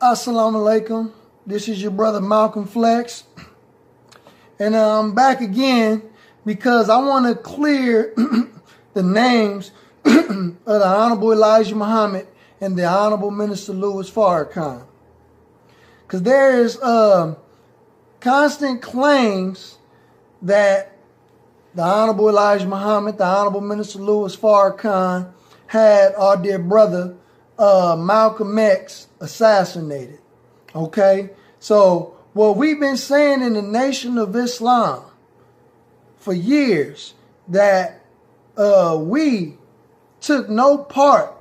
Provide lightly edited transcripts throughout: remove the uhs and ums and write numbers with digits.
Assalamu alaikum. This is your brother Malcolm Flex. And I'm back again because I want to clear the names of the Honorable Elijah Muhammad and the Honorable Minister Louis Farrakhan. Because there is constant claims that the Honorable Elijah Muhammad, the Honorable Minister Louis Farrakhan had our dear brother Malcolm X assassinated. Okay? So what we've been saying in the Nation of Islam for years, that we took no part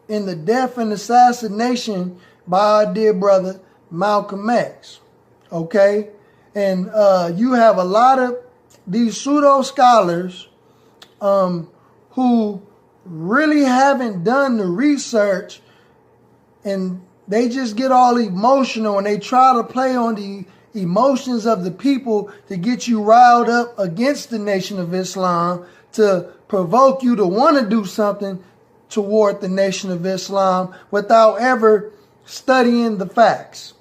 in the death and assassination by our dear brother Malcolm X. Okay? And you have a lot of these pseudo scholars who really haven't done the research, and they just get all emotional and they try to play on the emotions of the people to get you riled up against the Nation of Islam, to provoke you to want to do something toward the Nation of Islam without ever studying the facts.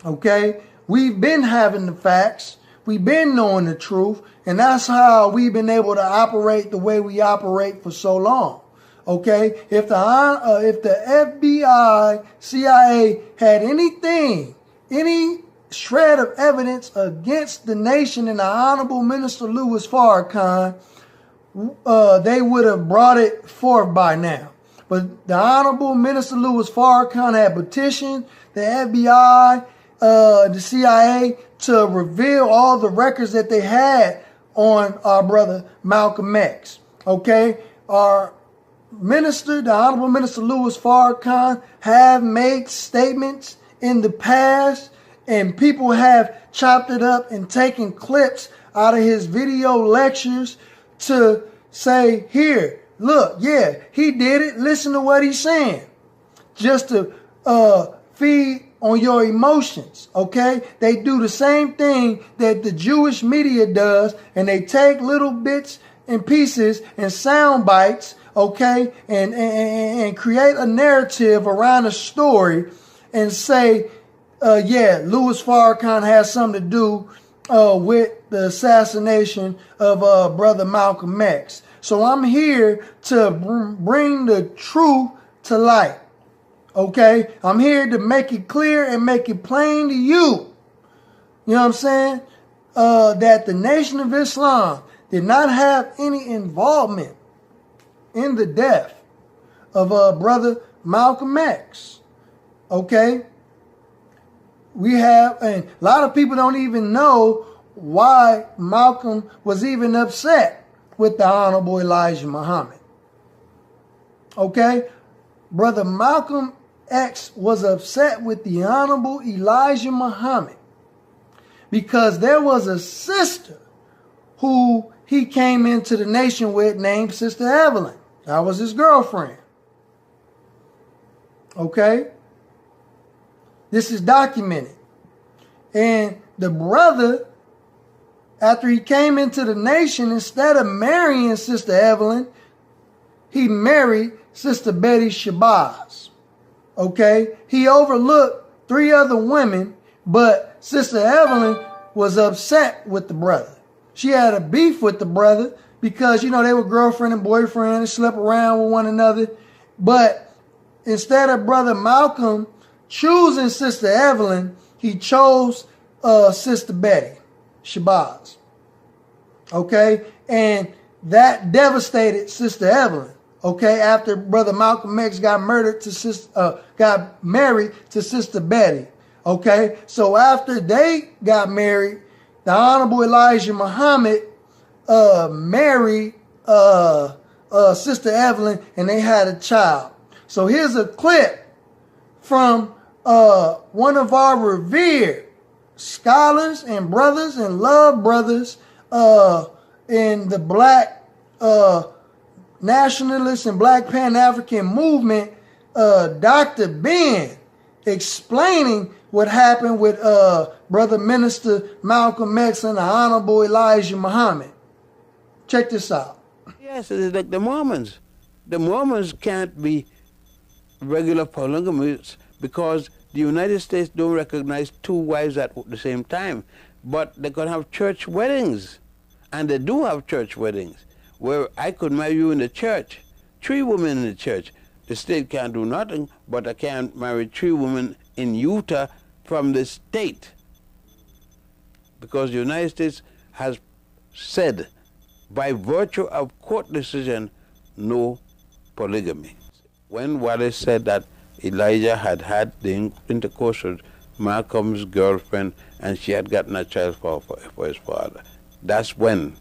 Okay? We've been having the facts. We've been knowing the truth. And that's how we've been able to operate the way we operate for so long. Okay? If the FBI, CIA had anything, any shred of evidence against the nation and the Honorable Minister Louis Farrakhan, they would have brought it forth by now. But the Honorable Minister Louis Farrakhan had petitioned the FBI, the CIA, to reveal all the records that they had on our brother Malcolm X. Okay? Our minister, the Honorable Minister Louis Farrakhan, have made statements in the past, and people have chopped it up and taken clips out of his video lectures to say, here, look, yeah, he did it. Listen to what he's saying. Just to feed on your emotions, okay? They do the same thing that the Jewish media does, and they take little bits and pieces and sound bites, okay, and create a narrative around a story and say, yeah, Louis Farrakhan has something to do with the assassination of brother Malcolm X. So I'm here to bring the truth to light. Okay, I'm here to make it clear and make it plain to you. You know what I'm saying? That the Nation of Islam did not have any involvement in the death of brother Malcolm X. Okay? We have, and a lot of people don't even know why Malcolm was even upset with the Honorable Elijah Muhammad. Okay? Brother Malcolm X was upset with the Honorable Elijah Muhammad because there was a sister who he came into the nation with named Sister Evelyn. That was his girlfriend. Okay? This is documented. And the brother, after he came into the nation, instead of marrying Sister Evelyn, he married Sister Betty Shabazz. Okay? He overlooked 3 other women, but Sister Evelyn was upset with the brother. She had a beef with the brother because, you know, they were girlfriend and boyfriend and slept around with one another. But instead of brother Malcolm choosing Sister Evelyn, he chose Sister Betty Shabazz. Okay? And that devastated Sister Evelyn. Okay, after brother Malcolm X got married to Sister Betty. Okay, so after they got married, the Honorable Elijah Muhammad married Sister Evelyn, and they had a child. So here's a clip from one of our revered scholars and brothers and love brothers in the black nationalist and black Pan-African movement, Dr. Ben, explaining what happened with Brother Minister Malcolm X and the Honorable Elijah Muhammad. Check this out. Yes, it's like the Mormons. The Mormons can't be regular polygamists because The United States don't recognize two wives at the same time, but they can have church weddings. And they do have church weddings, where I could marry you in the church, 3 women in the church. The state can't do nothing, but I can't marry 3 women in Utah from the state. Because the United States has said, by virtue of court decision, no polygamy. When Wallace said that Elijah had the intercourse with Malcolm's girlfriend and she had gotten a child for his father, that's when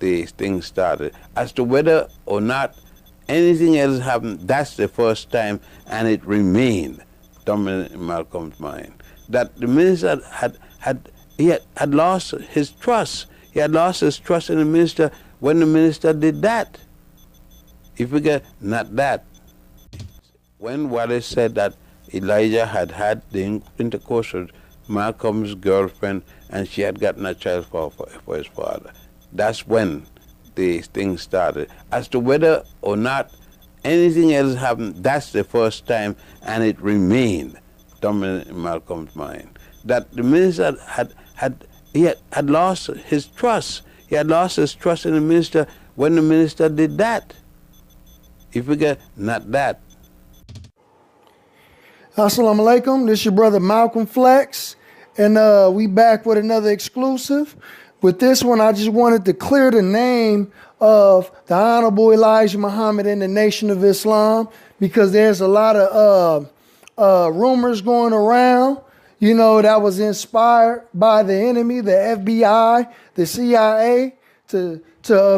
the thing started. As to whether or not anything else happened, that's the first time, and it remained dominant in Malcolm's mind. That the minister had lost his trust. He had lost his trust in the minister when the minister did that. If we get not that. When Wallace said that Elijah had the intercourse with Malcolm's girlfriend and she had gotten a child for his father, that's when the thing started. As to whether or not anything else happened, that's the first time, and it remained dominant in Malcolm's mind. That the minister had lost his trust. He had lost his trust in the minister when the minister did that. If we get not that. Assalamu alaikum. This is your brother Malcolm Flex, and we back with another exclusive. With this one, I just wanted to clear the name of the Honorable Elijah Muhammad and the Nation of Islam, because there's a lot of rumors going around, you know, that was inspired by the enemy, the FBI, the CIA,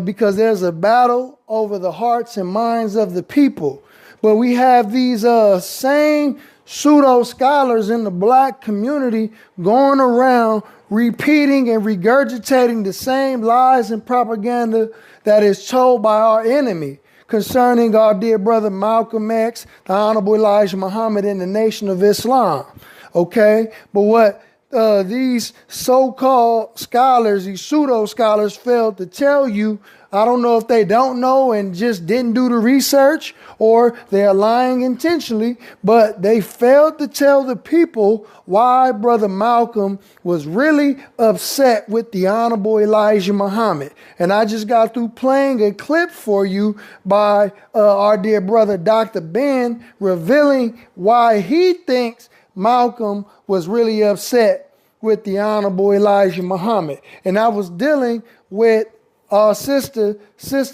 because there's a battle over the hearts and minds of the people. But we have these same pseudo scholars in the black community going around repeating and regurgitating the same lies and propaganda that is told by our enemy concerning our dear brother Malcolm X, the Honorable Elijah Muhammad, and the Nation of Islam. Okay? But what these so-called scholars, these pseudo scholars, failed to tell you, I don't know if they don't know and just didn't do the research, or they're lying intentionally, but they failed to tell the people why Brother Malcolm was really upset with the Honorable Elijah Muhammad. And I just got through playing a clip for you by our dear brother Dr. Ben, revealing why he thinks Malcolm was really upset with the Honorable Elijah Muhammad. And I was dealing with our Sister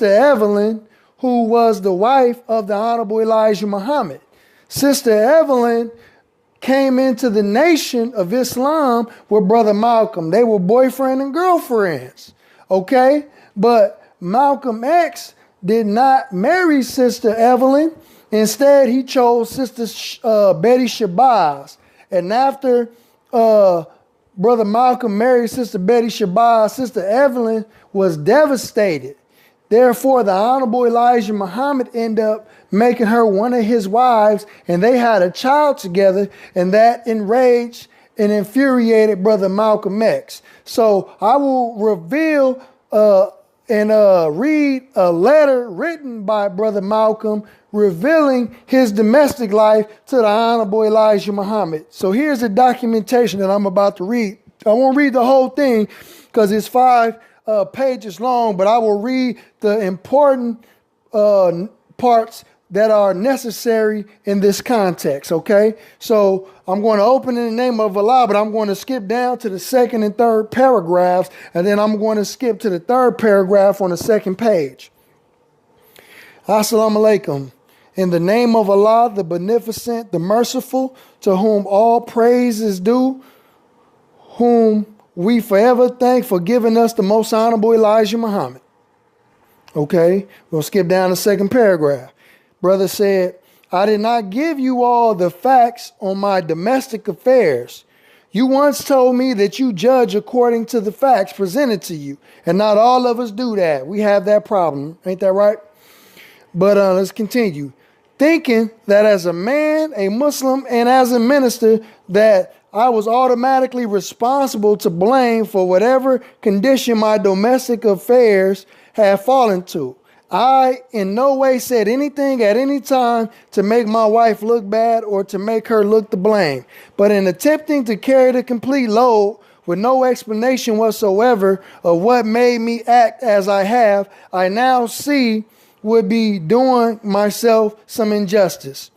Evelyn, who was the wife of the Honorable Elijah Muhammad. Sister Evelyn came into the Nation of Islam with Brother Malcolm. They were boyfriend and girlfriends, okay? But Malcolm X did not marry Sister Evelyn. Instead, he chose Sister Betty Shabazz. And after Brother Malcolm married Sister Betty Shabazz, Sister Evelyn was devastated. Therefore, the Honorable Elijah Muhammad ended up making her one of his wives, and they had a child together, and that enraged and infuriated Brother Malcolm X. So I will reveal and read a letter written by Brother Malcolm revealing his domestic life to the Honorable Elijah Muhammad. So here's the documentation that I'm about to read. I won't read the whole thing because it's 5 pages long, but I will read the important parts that are necessary in this context, okay? So I'm going to open in the name of Allah, but I'm going to skip down to the 2nd and 3rd paragraphs, and then I'm going to skip to the 3rd paragraph on the 2nd page. Assalamu alaikum. In the name of Allah, the Beneficent, the Merciful, to whom all praise is due, whom we forever thank for giving us the most honorable Elijah Muhammad. Okay, we'll skip down the 2nd paragraph. Brother said, I did not give you all the facts on my domestic affairs. You once told me that you judge according to the facts presented to you, and not all of us do that. We have that problem. Ain't that right? But let's continue. Thinking that as a man, a Muslim, and as a minister, that I was automatically responsible to blame for whatever condition my domestic affairs had fallen to. I in no way said anything at any time to make my wife look bad or to make her look to blame. But in attempting to carry the complete load with no explanation whatsoever of what made me act as I have, I now see would be doing myself some injustice.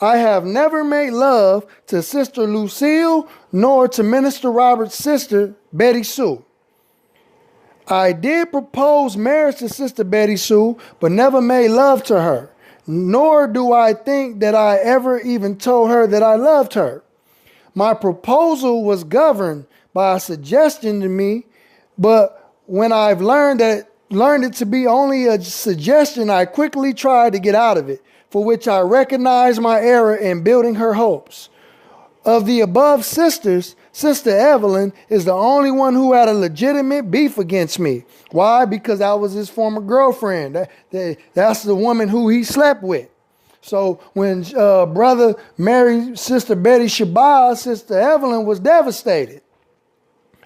I have never made love to Sister Lucille nor to Minister Robert's sister, Betty Sue. I did propose marriage to Sister Betty Sue, but never made love to her, nor do I think that I ever even told her that I loved her. My proposal was governed by a suggestion to me, but when I've learned it to be only a suggestion, I quickly tried to get out of it, for which I recognize my error in building her hopes. Of the above sisters, Sister Evelyn is the only one who had a legitimate beef against me. Why? Because I was his former girlfriend. That's the woman who he slept with. So when brother married Sister Betty Shabazz, Sister Evelyn was devastated.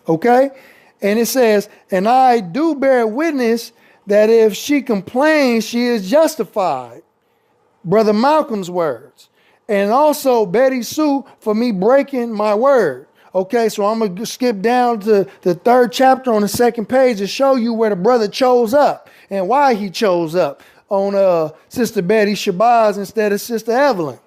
Okay? And it says, and I do bear witness that if she complains, she is justified. Brother Malcolm's words. And also Betty Sue for me breaking my word. Okay, so I'm going to skip down to the 3rd chapter on the 2nd page to show you where the brother chose up and why he chose up on Sister Betty Shabazz instead of Sister Evelyn.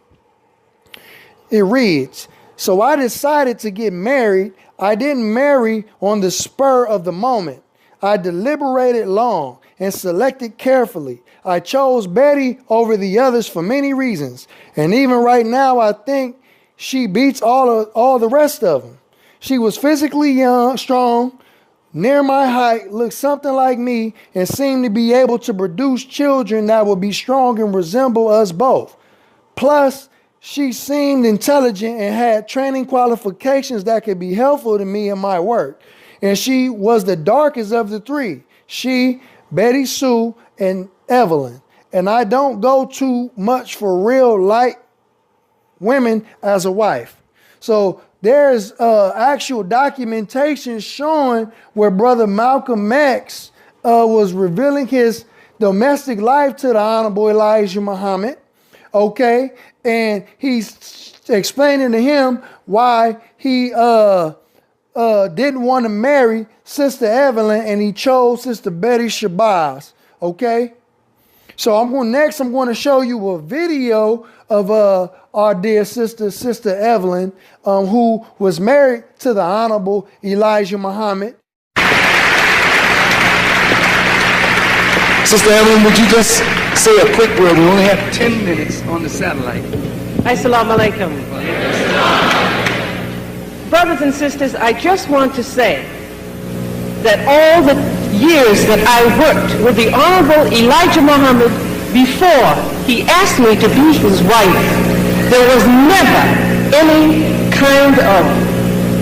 It reads, so I decided to get married. I didn't marry on the spur of the moment. I deliberated long and selected carefully. I chose Betty over the others for many reasons. And even right now, I think she beats all the rest of them. She was physically young, strong, near my height, looked something like me, and seemed to be able to produce children that would be strong and resemble us both. Plus, she seemed intelligent and had training qualifications that could be helpful to me in my work. And she was the darkest of the three. She, Betty Sue, and Evelyn. And I don't go too much for real light women as a wife. So there's actual documentation showing where Brother Malcolm X was revealing his domestic life to the Honorable Elijah Muhammad. Okay. And he's explaining to him why he didn't want to marry Sister Evelyn and he chose Sister Betty Shabazz. Okay. So I'm going to show you a video of our dear Sister Evelyn, who was married to the Honorable Elijah Muhammad. Sister Evelyn, would you just say a quick word? We only have 10 minutes on the satellite. Assalamu alaikum. Brothers and sisters, I just want to say that all the years that I worked with the Honorable Elijah Muhammad before he asked me to be his wife, there was never any kind of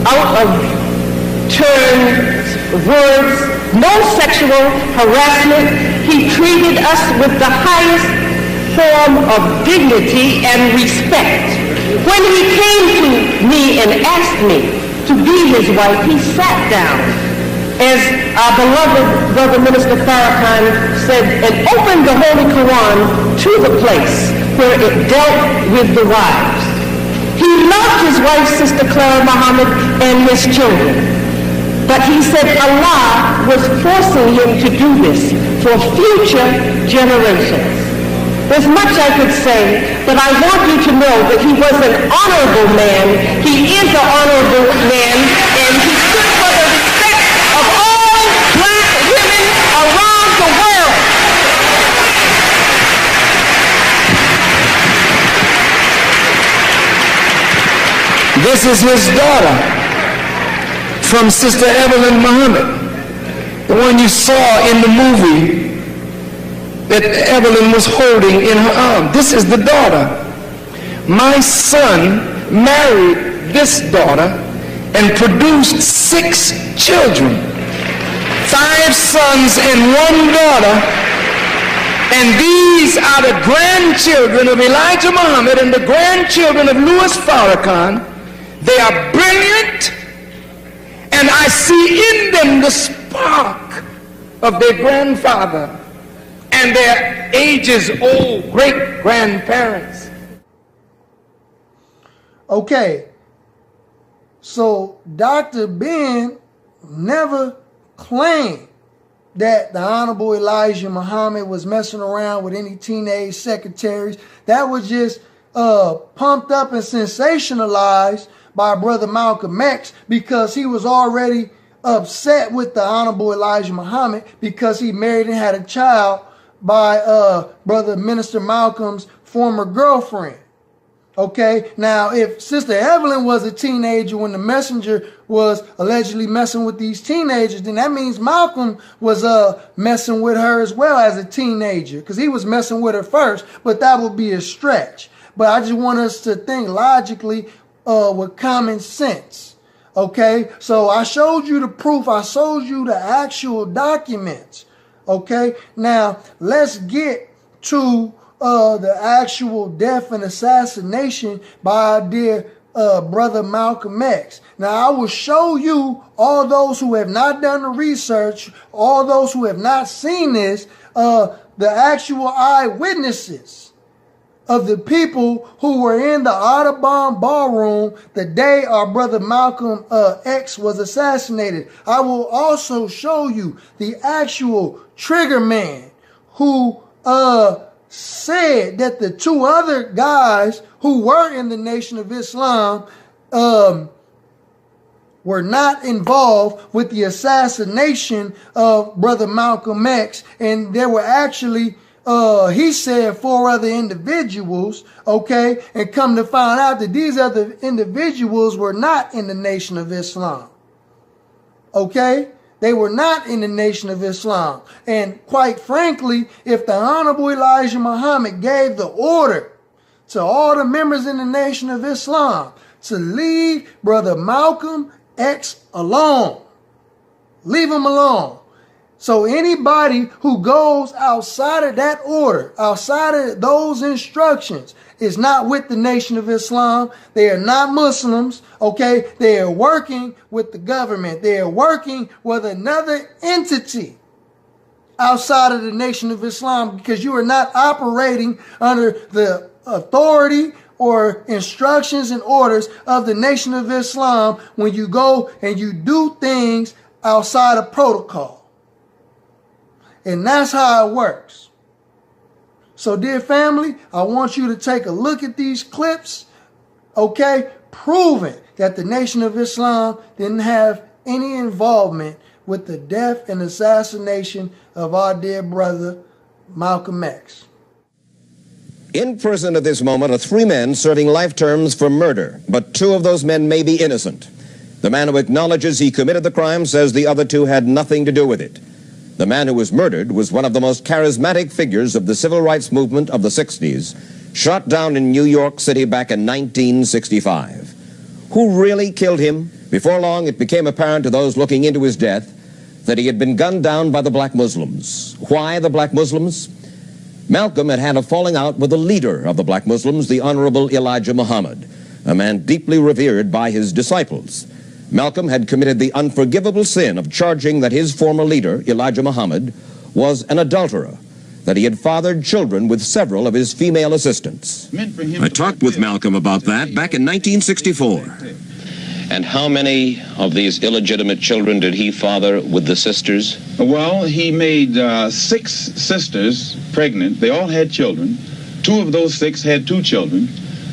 out-of-turn words, no sexual harassment. He treated us with the highest form of dignity and respect. When he came to me and asked me to be his wife, he sat down, as our beloved Brother Minister Farrakhan said, and opened the Holy Quran to the place where it dealt with the wives. He loved his wife, Sister Clara Muhammad, and his children. But he said Allah was forcing him to do this for future generations. There's much I could say, but I want you to know that he was an honorable man. He is an honorable man, and he stood for the respect of all black women around the world. This is his daughter from Sister Evelyn Muhammad, the one you saw in the movie that Evelyn was holding in her arm. This is the daughter. My son married this daughter and produced 6 children, 5 sons and 1 daughter. And these are the grandchildren of Elijah Muhammad and the grandchildren of Louis Farrakhan. They are brilliant, and I see in them the spark of their grandfather and their ages-old great-grandparents. Okay, so Dr. Ben never claimed that the Honorable Elijah Muhammad was messing around with any teenage secretaries. That was just pumped up and sensationalized by Brother Malcolm X, because he was already upset with the Honorable Elijah Muhammad because he married and had a child by Brother Minister Malcolm's former girlfriend. Okay, now if Sister Evelyn was a teenager when the messenger was allegedly messing with these teenagers, then that means Malcolm was messing with her as well as a teenager, because he was messing with her first, but that would be a stretch. But I just want us to think logically with common sense. Okay, so I showed you the proof. I showed you the actual documents. Okay, now let's get to the actual death and assassination by our dear Brother Malcolm X. Now, I will show you, all those who have not done the research, all those who have not seen this, the actual eyewitnesses of the people who were in the Audubon ballroom the day our Brother Malcolm X was assassinated. I will also show you the actual trigger man who said that the two other guys who were in the Nation of Islam were not involved with the assassination of Brother Malcolm X, and there were actually he said 4 other individuals, okay, and come to find out that these other individuals were not in the Nation of Islam. Okay? They were not in the Nation of Islam. And quite frankly, if the Honorable Elijah Muhammad gave the order to all the members in the Nation of Islam to leave Brother Malcolm X alone, leave him alone. So anybody who goes outside of that order, outside of those instructions, is not with the Nation of Islam. They are not Muslims, okay? They are working with the government. They are working with another entity outside of the Nation of Islam, because you are not operating under the authority or instructions and orders of the Nation of Islam when you go and you do things outside of protocol. And that's how it works. So, dear family, I want you to take a look at these clips, okay, proving that the Nation of Islam didn't have any involvement with the death and assassination of our dear brother, Malcolm X. In prison at this moment are 3 men serving life terms for murder, but 2 of those men may be innocent. The man who acknowledges he committed the crime says the other 2 had nothing to do with it. The man who was murdered was one of the most charismatic figures of the civil rights movement of the 60s, shot down in New York City back in 1965. Who really killed him? Before long, it became apparent to those looking into his death that he had been gunned down by the black Muslims. Why the black Muslims? Malcolm had had a falling out with the leader of the black Muslims, the Honorable Elijah Muhammad, a man deeply revered by his disciples. Malcolm had committed the unforgivable sin of charging that his former leader, Elijah Muhammad, was an adulterer, that he had fathered children with several of his female assistants. I talked with Malcolm about that back in 1964. And how many of these illegitimate children did he father with the sisters? Well, he made 6 sisters pregnant. They all had children. 2 of those 6 had 2 children.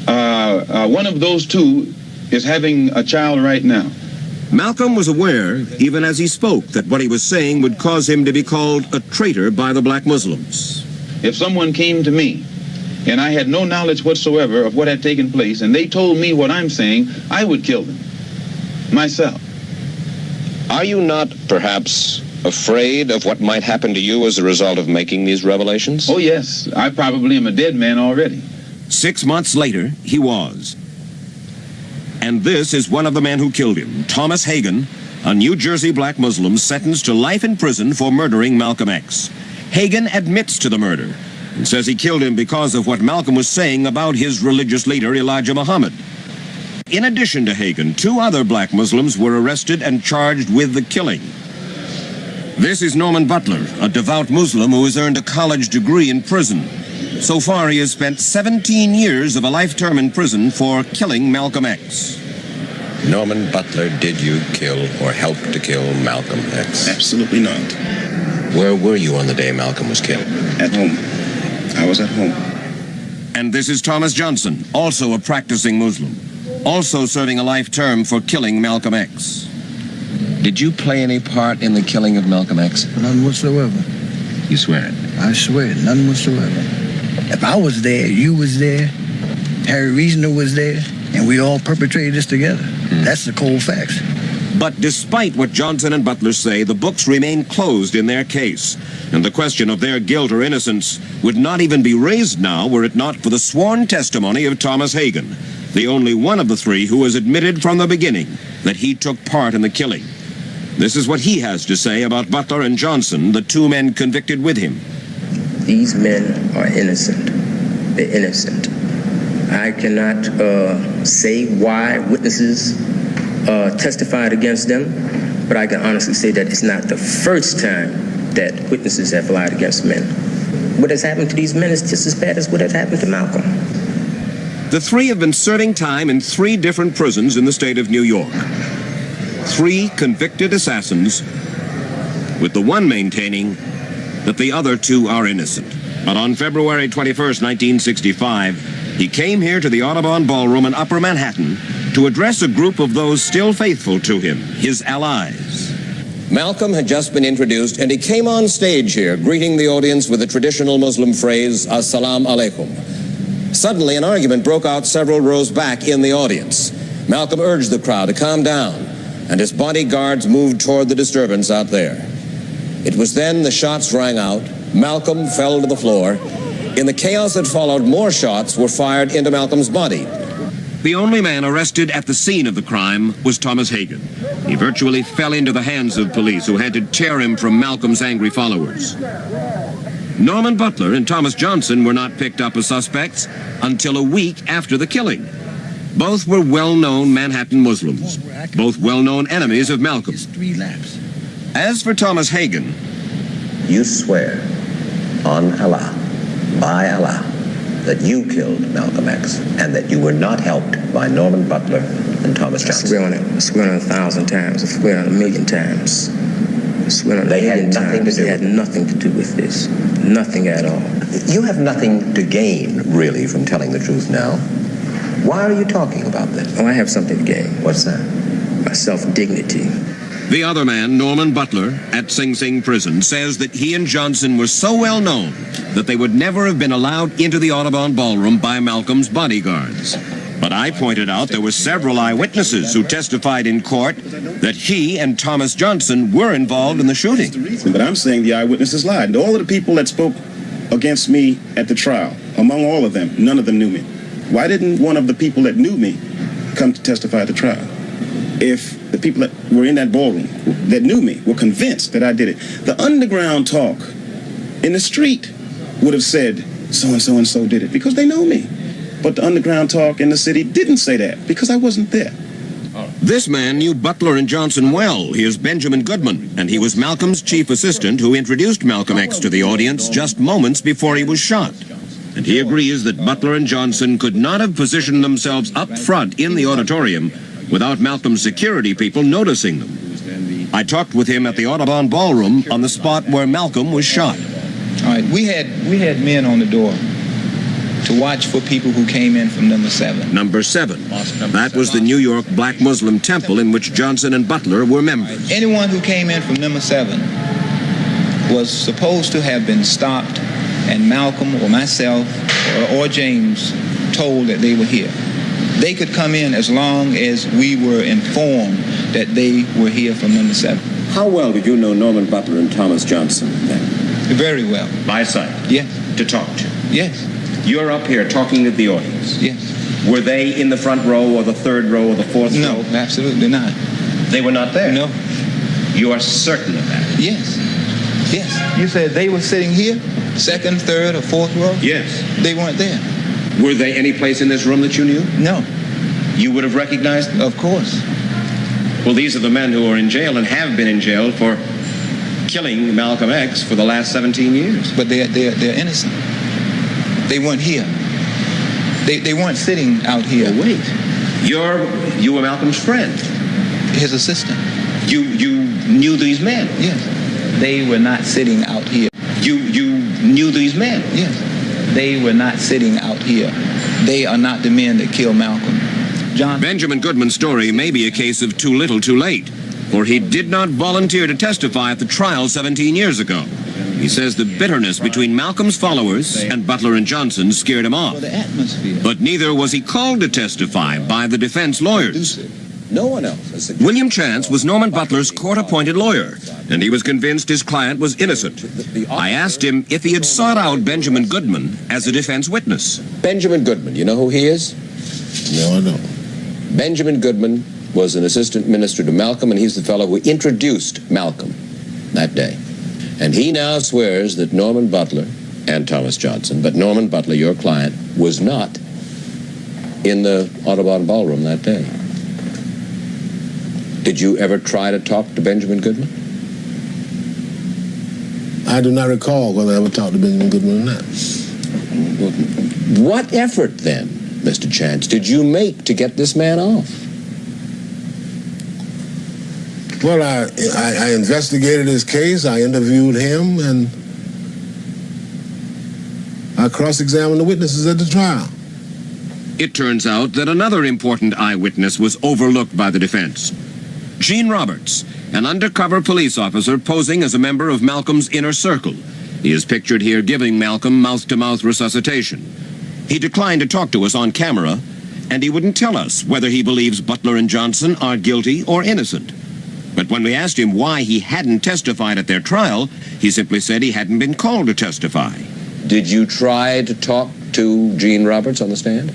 One of those 2 is having a child right now. Malcolm was aware, even as he spoke, that what he was saying would cause him to be called a traitor by the black Muslims. If someone came to me and I had no knowledge whatsoever of what had taken place, and they told me what I'm saying, I would kill them myself. Are you not, perhaps, afraid of what might happen to you as a result of making these revelations? Oh, yes. I probably am a dead man already. 6 months later, he was. And this is one of the men who killed him, Thomas Hagan, a New Jersey black Muslim sentenced to life in prison for murdering Malcolm X. Hagan admits to the murder and says he killed him because of what Malcolm was saying about his religious leader, Elijah Muhammad. In addition to Hagan, 2 other black Muslims were arrested and charged with the killing. This is Norman Butler, a devout Muslim who has earned a college degree in prison. So far, he has spent 17 years of a life term in prison for killing Malcolm X. Norman Butler, did you kill or help to kill Malcolm X? Absolutely not. Where were you on the day Malcolm was killed? At home. I was at home. And this is Thomas Johnson, also a practicing Muslim, also serving a life term for killing Malcolm X. Did you play any part in the killing of Malcolm X? None whatsoever. You swear it? I swear it, none whatsoever. If I was there, you was there, Harry Reasoner was there, and we all perpetrated this together. That's the cold facts. But despite what Johnson and Butler say, the books remain closed in their case. And the question of their guilt or innocence would not even be raised now were it not for the sworn testimony of Thomas Hagen, the only one of the three who has admitted from the beginning that he took part in the killing. This is what he has to say about Butler and Johnson, the two men convicted with him. These men are innocent. They're innocent. I cannot say why witnesses testified against them, but I can honestly say that it's not the first time that witnesses have lied against men. What has happened to these men is just as bad as what has happened to Malcolm. The three have been serving time in 3 different prisons in the state of New York. 3 convicted assassins, with the one maintaining that the other 2 are innocent. But on February 21st, 1965, he came here to the Audubon Ballroom in Upper Manhattan to address a group of those still faithful to him, his allies. Malcolm had just been introduced, and he came on stage here, greeting the audience with the traditional Muslim phrase, Assalamu alaikum. Suddenly, an argument broke out several rows back in the audience. Malcolm urged the crowd to calm down, and his bodyguards moved toward the disturbance out there. It was then the shots rang out. Malcolm fell to the floor. In the chaos that followed, more shots were fired into Malcolm's body. The only man arrested at the scene of the crime was Thomas Hagen. He virtually fell into the hands of police, who had to tear him from Malcolm's angry followers. Norman Butler and Thomas Johnson were not picked up as suspects until a week after the killing. Both were well-known Manhattan Muslims, both well-known enemies of Malcolm. As for Thomas Hagen, you swear on Allah, by Allah, that you killed Malcolm X and that you were not helped by Norman Butler and Thomas Johnson. I swear on it. I swear on it 1,000 times. I swear on it 1,000,000 times. I swear on it 1,000,000 times. They had nothing to do with this. Nothing at all. You have nothing to gain, really, from telling the truth now. Why are you talking about this? Oh, I have something to gain. What's that? My self-dignity. the other man, Norman Butler, at Sing Sing prison, says that he and Johnson were so well known that they would never have been allowed into the Audubon Ballroom by Malcolm's bodyguards. But I pointed out there were several eyewitnesses who testified in court that he and Thomas Johnson were involved in the shooting. But I'm saying the eyewitnesses lied. And all of the people that spoke against me at the trial, among all of them, none of them knew me. Why didn't one of the people that knew me come to testify at the trial? If the people that were in that ballroom that knew me were convinced that I did it, the underground talk in the street would have said, so-and-so and so did it, because they know me. But the underground talk in the city didn't say that, because I wasn't there. This man knew Butler and Johnson well. He is Benjamin Goodman, and he was Malcolm's chief assistant who introduced Malcolm X to the audience just moments before he was shot. And he agrees that Butler and Johnson could not have positioned themselves up front in the auditorium without Malcolm's security people noticing them. I talked with him at the Audubon Ballroom on the spot where Malcolm was shot. All right, we had men on the door to watch for people who came in from number 7. Number 7. That was the New York Black Muslim temple in which Johnson and Butler were members. Anyone who came in from number 7 was supposed to have been stopped, and Malcolm or myself or James told that they were here. They could come in as long as we were informed that they were here from number 7. How well did you know Norman Butler and Thomas Johnson then? Very well. By sight? Yes. To talk to? Yes. You're up here talking to the audience? Yes. Were they in the front row or the third row or the fourth row? No, absolutely not. They were not there? No. You are certain of that? Yes. Yes. You said they were sitting here, second, third, or fourth row? Yes. They weren't there. Were they any place in this room that you knew? No. You would have recognized them? Of course. Well, these are the men who are in jail and have been in jail for killing Malcolm X for the last 17 years. But they're innocent. They weren't here. They weren't sitting out here. Well, wait. You were Malcolm's friend. His assistant. You knew these men? Yes. They were not sitting out here. You knew these men? Yes. They were not sitting out here. They are not the men that killed Malcolm. John. Benjamin Goodman's story may be a case of too little too late, for he did not volunteer to testify at the trial 17 years ago. He says the bitterness between Malcolm's followers and Butler and Johnson scared him off. But neither was he called to testify by the defense lawyers. No one else. William Chance was Norman Butler's court-appointed lawyer, and he was convinced his client was innocent. I asked him if he had sought out Benjamin Goodman as a defense witness. Benjamin Goodman, you know who he is? No, I don't. Benjamin Goodman was an assistant minister to Malcolm, and he's the fellow who introduced Malcolm that day. And he now swears that Norman Butler and Thomas Johnson, but Norman Butler, your client, was not in the Audubon Ballroom that day. Did you ever try to talk to Benjamin Goodman? I do not recall whether I ever talked to Benjamin Goodman or not. What effort, then, Mr. Chance, did you make to get this man off? Well, I investigated his case, I interviewed him, and I cross-examined the witnesses at the trial. It turns out that another important eyewitness was overlooked by the defense. Gene Roberts, an undercover police officer posing as a member of Malcolm's inner circle. He is pictured here giving Malcolm mouth-to-mouth resuscitation. He declined to talk to us on camera, and he wouldn't tell us whether he believes Butler and Johnson are guilty or innocent. But when we asked him why he hadn't testified at their trial, he simply said he hadn't been called to testify. Did you try to talk to Gene Roberts on the stand?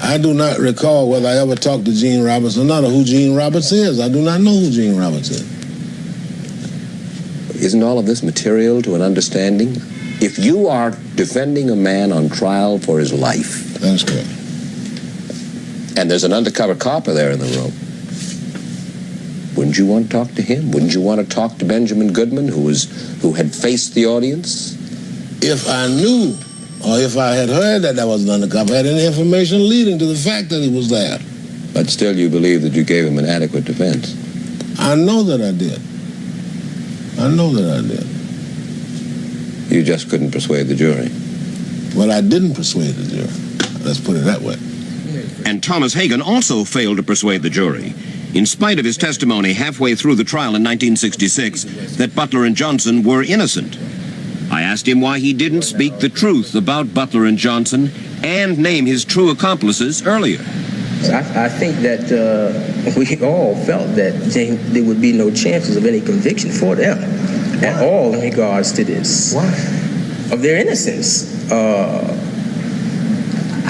I do not recall whether I ever talked to Gene Roberts or not, or who Gene Roberts is. I do not know who Gene Roberts is. Isn't all of this material to an understanding? If you are defending a man on trial for his life... That's correct. And there's an undercover copper there in the room, wouldn't you want to talk to him? Wouldn't you want to talk to Benjamin Goodman, who had faced the audience? If I knew, or if I had heard that was an undercover, had any information leading to the fact that he was there. But still you believe that you gave him an adequate defense? I know that I did. I know that I did. You just couldn't persuade the jury? Well, I didn't persuade the jury. Let's put it that way. And Thomas Hagen also failed to persuade the jury, in spite of his testimony halfway through the trial in 1966 that Butler and Johnson were innocent. I asked him why he didn't speak the truth about Butler and Johnson and name his true accomplices earlier. I think that we all felt that there would be no chances of any conviction for them at all in regards to this. Why? Of their innocence.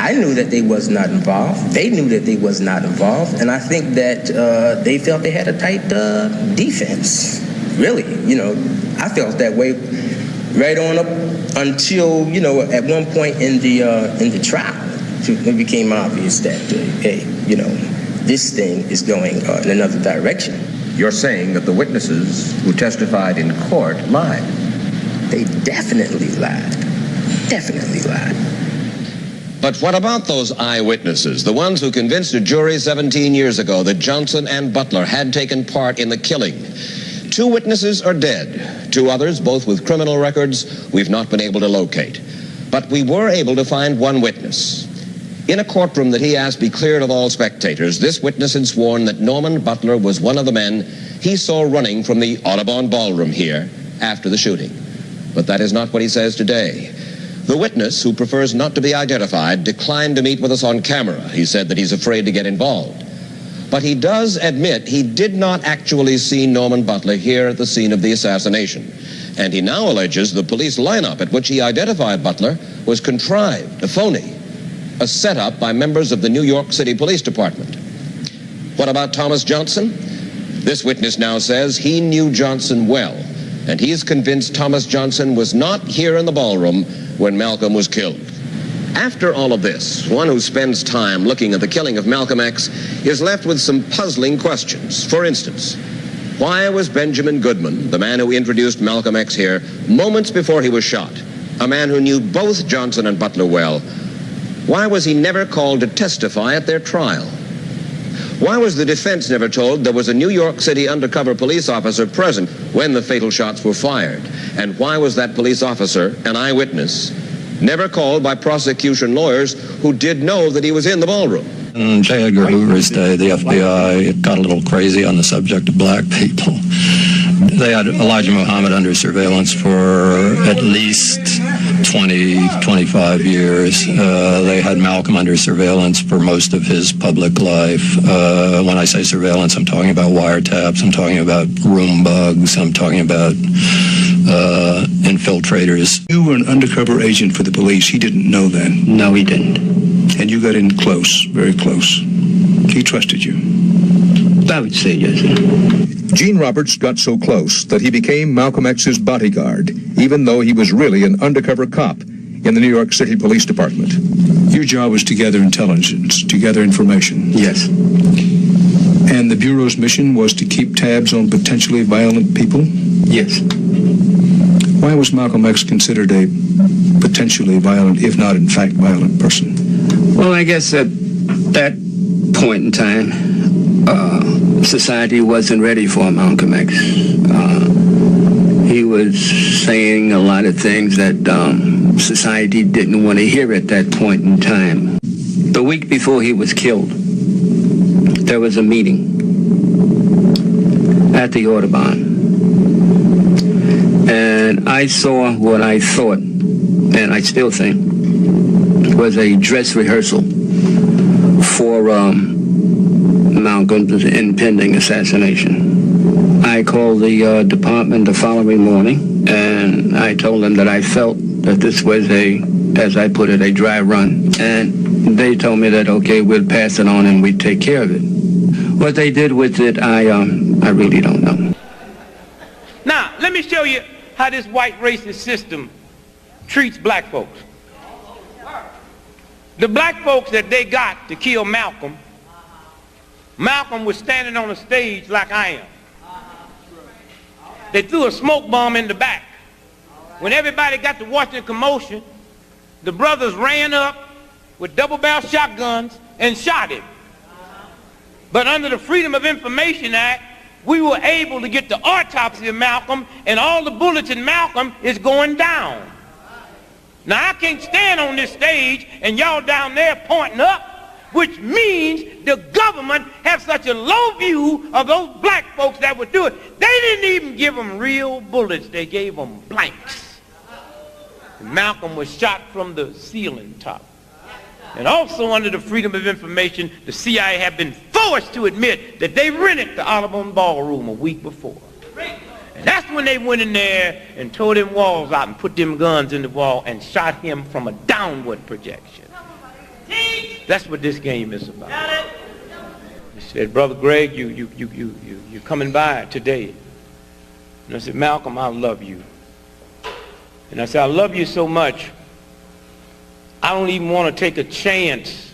I knew that they was not involved. They knew that they was not involved. And I think that they felt they had a tight defense. Really, I felt that way right on up until, at one point in the trial, it became obvious that, hey, this thing is going in another direction. You're saying that the witnesses who testified in court lied? They definitely lied. Definitely lied. But what about those eyewitnesses, the ones who convinced a jury 17 years ago that Johnson and Butler had taken part in the killing? 2 witnesses are dead. 2 others, both with criminal records, we've not been able to locate. But we were able to find one witness. In a courtroom that he asked be cleared of all spectators, this witness had sworn that Norman Butler was one of the men he saw running from the Audubon Ballroom here after the shooting. But that is not what he says today. The witness, who prefers not to be identified, declined to meet with us on camera. He said that he's afraid to get involved. But he does admit he did not actually see Norman Butler here at the scene of the assassination. And he now alleges the police lineup at which he identified Butler was contrived, a phony, a setup by members of the New York City Police Department. What about Thomas Johnson? This witness now says he knew Johnson well, and he's convinced Thomas Johnson was not here in the ballroom when Malcolm was killed. After all of this, one who spends time looking at the killing of Malcolm X is left with some puzzling questions. For instance, Why was Benjamin Goodman, the man who introduced Malcolm X here, moments before he was shot, a man who knew both Johnson and Butler well, why was he never called to testify at their trial? Why was the defense never told there was a New York City undercover police officer present when the fatal shots were fired? And why was that police officer, an eyewitness, never called by prosecution lawyers who did know that he was in the ballroom? On J. Edgar Hoover's day, the FBI got a little crazy on the subject of black people. They had Elijah Muhammad under surveillance for at least 20, 25 years. They had Malcolm under surveillance for most of his public life. When I say surveillance, I'm talking about wiretaps, I'm talking about room bugs, I'm talking about infiltrators. You were an undercover agent for the police. He didn't know that. No, he didn't. And you got in close, very close. He trusted you. I would say yes, sir. Gene Roberts got so close that he became Malcolm X's bodyguard, even though he was really an undercover cop in the New York City Police Department. Your job was to gather intelligence, to gather information. Yes. And the Bureau's mission was to keep tabs on potentially violent people? Yes. Why was Malcolm X considered a potentially violent, if not in fact violent person? Well, I guess at that point in time, society wasn't ready for Malcolm X. He was saying a lot of things that society didn't want to hear at that point in time. The week before he was killed, there was a meeting at the Audubon. And I saw what I thought, and I still think, was a dress rehearsal for Malcolm's impending assassination. I called the department the following morning, and I told them that I felt that this was as I put it, a dry run. And they told me that, okay, we'll pass it on and we'd take care of it. What they did with it, I really don't know. Now, let me show you how this white racist system treats black folks. The black folks that they got to kill Malcolm, Malcolm was standing on a stage like I am. They threw a smoke bomb in the back. When everybody got to watch the commotion, the brothers ran up with double-barrel shotguns and shot him. But under the Freedom of Information Act, we were able to get the autopsy of Malcolm, and all the bullets in Malcolm is going down. Now, I can't stand on this stage and y'all down there pointing up, which means the government have such a low view of those black folks that would do it. They didn't even give them real bullets. They gave them blanks. And Malcolm was shot from the ceiling top. And also under the Freedom of Information, the CIA have been forced to admit that they rented the Audubon Ballroom a week before. And that's when they went in there and tore them walls out and put them guns in the wall and shot him from a downward projection. That's what this game is about. He said, Brother Greg, you're coming by today. And I said, Malcolm, I love you. And I said, I love you so much, I don't even want to take a chance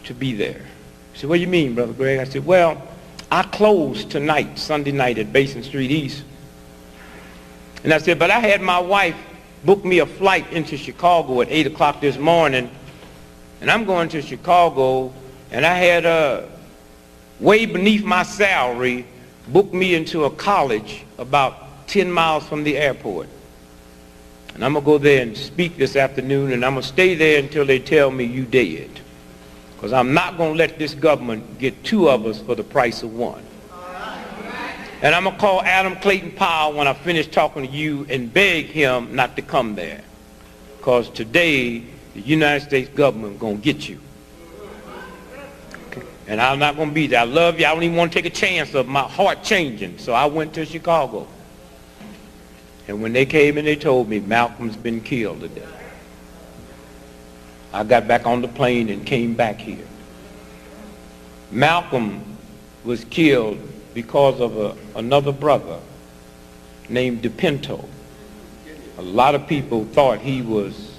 to be there. He said, what do you mean, Brother Greg? I said, well, I close tonight, Sunday night at Basin Street East. And I said, but I had my wife book me a flight into Chicago at 8 o'clock this morning, and I'm going to Chicago, and I had way beneath my salary booked me into a college about 10 miles from the airport. And I'm going to go there and speak this afternoon, and I'm going to stay there until they tell me you dead. Because I'm not going to let this government get two of us for the price of one. And I'm going to call Adam Clayton Powell when I finish talking to you and beg him not to come there. Because today, the United States government is going to get you. Okay. And I'm not going to be there. I love you. I don't even want to take a chance of my heart changing. So I went to Chicago. And when they came and they told me Malcolm's been killed today, I got back on the plane and came back here. Malcolm was killed because of another brother named DePinto. A lot of people thought he was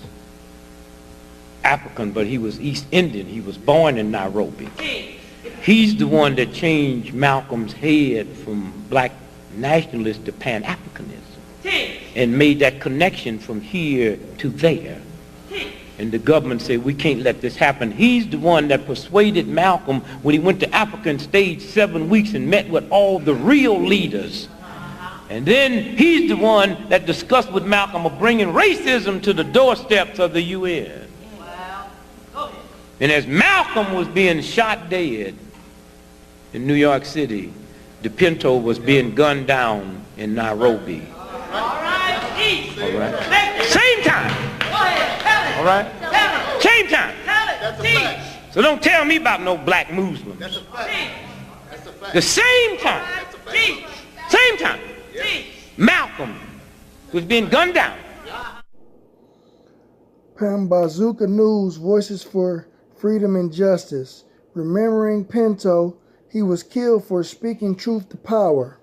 African, but he was East Indian. He was born in Nairobi. He's the one that changed Malcolm's head from black nationalist to Pan-Africanism and made that connection from here to there. And the government said, we can't let this happen. He's the one that persuaded Malcolm when he went to Africa and stayed 7 weeks and met with all the real leaders. And then he's the one that discussed with Malcolm of bringing racism to the doorsteps of the UN. And as Malcolm was being shot dead in New York City, the Pinto was being gunned down in Nairobi. All right. Same time. All right. Same time. So don't tell me about no black Muslims. That's a fact. That's a fact. The same time. Same time. Malcolm was being gunned down. Pambazuka News, Voices for Freedom and Justice. Remembering Pinto, he was killed for speaking truth to power.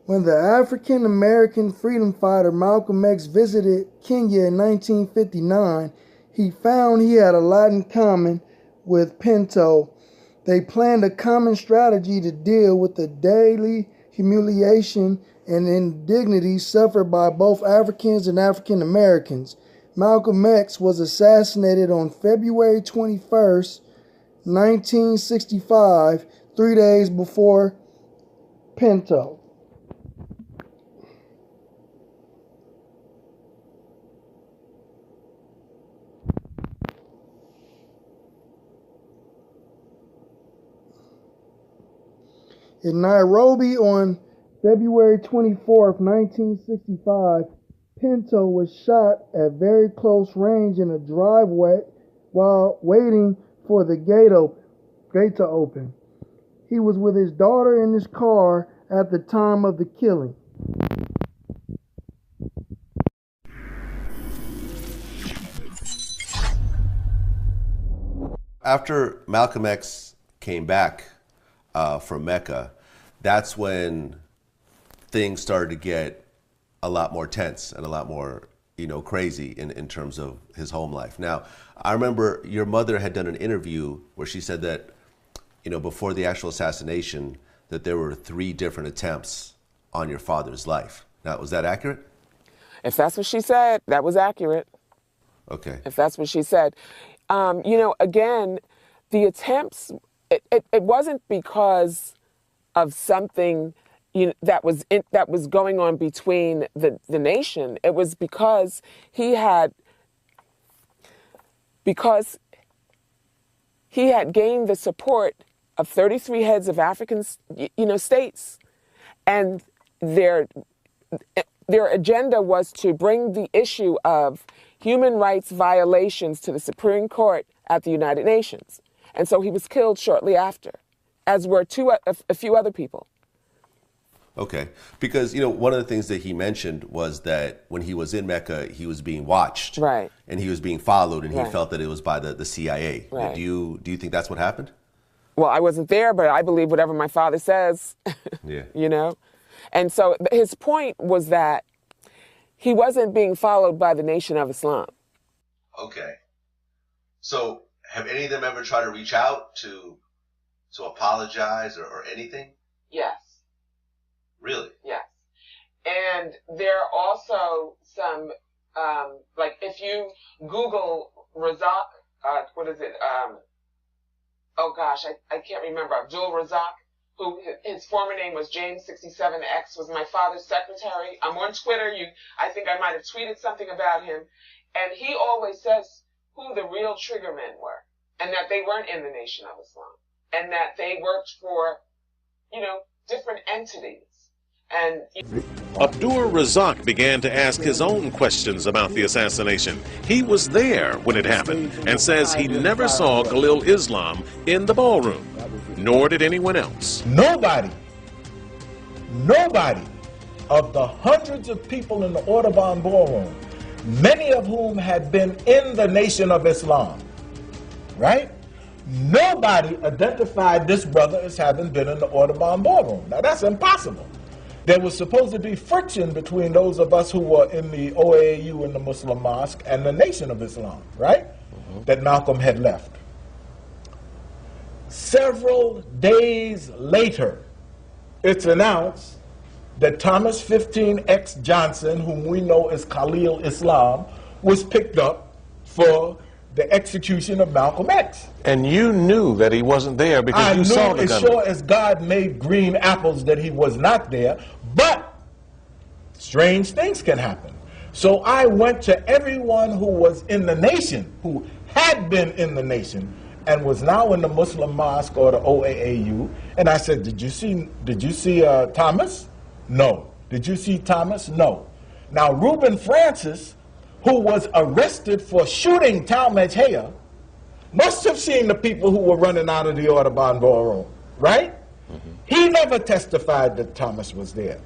When the African-American freedom fighter Malcolm X visited Kenya in 1959, he found he had a lot in common with Pinto. They planned a common strategy to deal with the daily humiliation and indignity suffered by both Africans and African Americans. Malcolm X was assassinated on February 21st, 1965, 3 days before Pinto. In Nairobi on February 24th, 1965, Pinto was shot at very close range in a driveway while waiting for the gate to open. He was with his daughter in his car at the time of the killing. After Malcolm X came back from Mecca, that's when things started to get a lot more tense and a lot more, crazy in terms of his home life. Now, I remember your mother had done an interview where she said that, before the actual assassination, that there were 3 different attempts on your father's life. Now, was that accurate? If that's what she said, that was accurate. Okay. If that's what she said. Again, the attempts, it wasn't because of something that was going on between the nation. It was because he had gained the support of 33 heads of African states, and their agenda was to bring the issue of human rights violations to the Supreme Court at the United Nations. And so he was killed shortly after, as were a few other people. Okay, because one of the things that he mentioned was that when he was in Mecca, he was being watched, right, and he was being followed, and he right. felt that it was by the CIA. Right. Do you think that's what happened? Well, I wasn't there, but I believe whatever my father says. Yeah. And so his point was that he wasn't being followed by the Nation of Islam. Okay. So have any of them ever tried to reach out to apologize or anything? Yes. Really? Yes. And there are also some, like if you Google Razak, I can't remember, Abdul Razak, who his former name was James 67X, was my father's secretary. I'm on Twitter. I think I might have tweeted something about him. And he always says who the real trigger men were, and that they weren't in the Nation of Islam, and that they worked for, different entities. And Abdur Razak began to ask his own questions about the assassination. He was there when it happened and says he never saw Khalil Islam in the ballroom, nor did anyone else. Nobody of the hundreds of people in the Audubon ballroom, many of whom had been in the Nation of Islam, right? Nobody identified this brother as having been in the Audubon ballroom. Now that's impossible. There was supposed to be friction between those of us who were in the OAU in the Muslim Mosque and the Nation of Islam, right? That Malcolm had left. Several days later, it's announced that Thomas 15X Johnson, whom we know as Khalil Islam, was picked up for the execution of Malcolm X. And you knew that he wasn't there because you saw the gunman. I knew as sure as God made green apples that he was not there, but strange things can happen. So I went to everyone who was in the nation, who had been in the nation, and was now in the Muslim Mosque or the OAAU, and I said, did you see Thomas? No. Did you see Thomas? No. Now Reuben Francis, who was arrested for shooting Talmadge Hayer, must have seen the people who were running out of the Audubon Ballroom, right? Mm-hmm. He never testified that Thomas was there.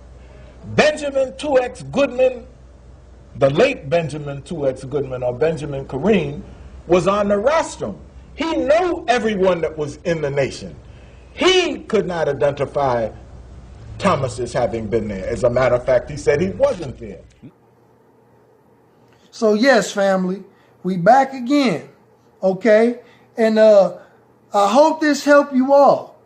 Benjamin 2X Goodman, the late Benjamin 2X Goodman, or Benjamin Kareem, was on the rostrum. He knew everyone that was in the nation. He could not identify Thomas as having been there. As a matter of fact, he said he wasn't there. So yes, family, we back again, okay? And I hope this helped you all.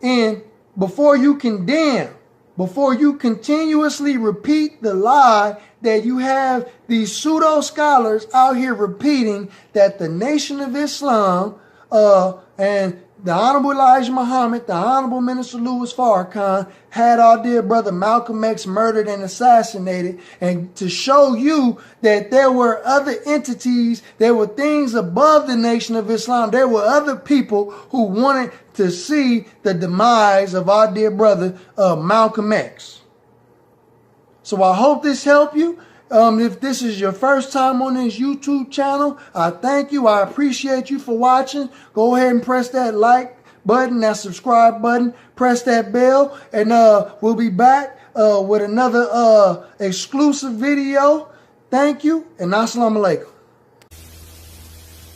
And before you condemn, before you continuously repeat the lie that you have these pseudo scholars out here repeating that the Nation of Islam and the Honorable Elijah Muhammad, the Honorable Minister Louis Farrakhan had our dear brother Malcolm X murdered and assassinated, and to show you that there were other entities, there were things above the Nation of Islam, there were other people who wanted to see the demise of our dear brother Malcolm X. So I hope this helped you. If this is your first time on this YouTube channel, I thank you. I appreciate you for watching. Go ahead and press that like button, that subscribe button, press that bell, and we'll be back with another exclusive video. Thank you, and assalamu alaikum.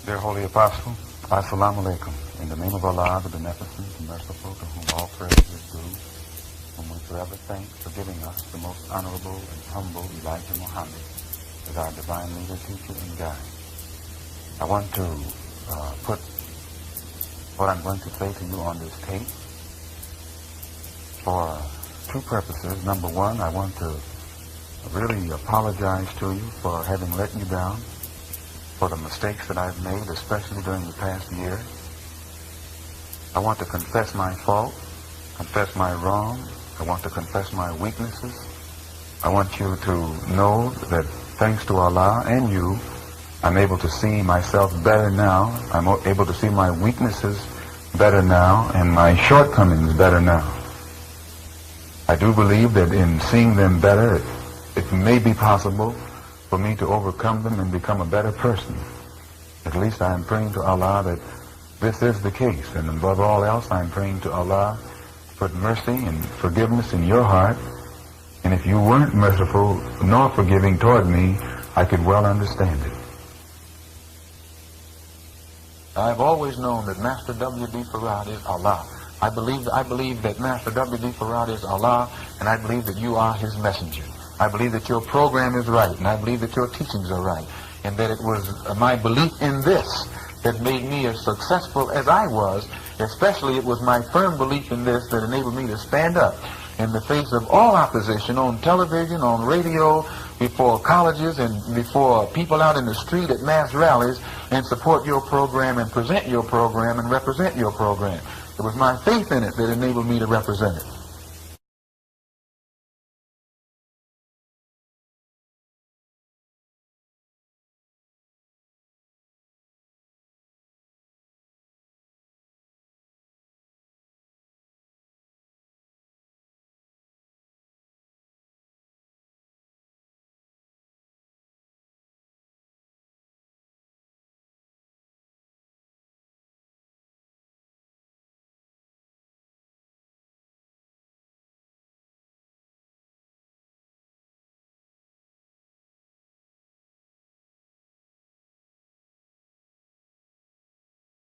Dear Holy Apostle, assalamu alaikum. In the name of Allah, the Beneficent and Merciful, to whom all praise is due, whom we forever thank for giving us the most honorable and humble Elijah Muhammad as our divine leader, teacher, and guide. I want to put what I'm going to say to you on this tape for two purposes. Number one, I want to really apologize to you for having let you down, for the mistakes that I've made, especially during the past year. I want to confess my fault, confess my wrong. I want to confess my weaknesses. I want you to know that thanks to Allah and you, I'm able to see myself better now. I'm able to see my weaknesses better now and my shortcomings better now. I do believe that in seeing them better, it may be possible for me to overcome them and become a better person. At least I am praying to Allah that this is the case. And above all else, I'm praying to Allah to put mercy and forgiveness in your heart. And if you weren't merciful nor forgiving toward me, I could well understand it. I've always known that Master W.D. Farad is Allah. I believe that Master W.D. Farad is Allah, and I believe that you are his messenger. I believe that your program is right, and I believe that your teachings are right, and that it was my belief in this that made me as successful as I was. Especially it was my firm belief in this that enabled me to stand up in the face of all opposition on television, on radio, before colleges, and before people out in the street at mass rallies, and support your program and present your program and represent your program. It was my faith in it that enabled me to represent it.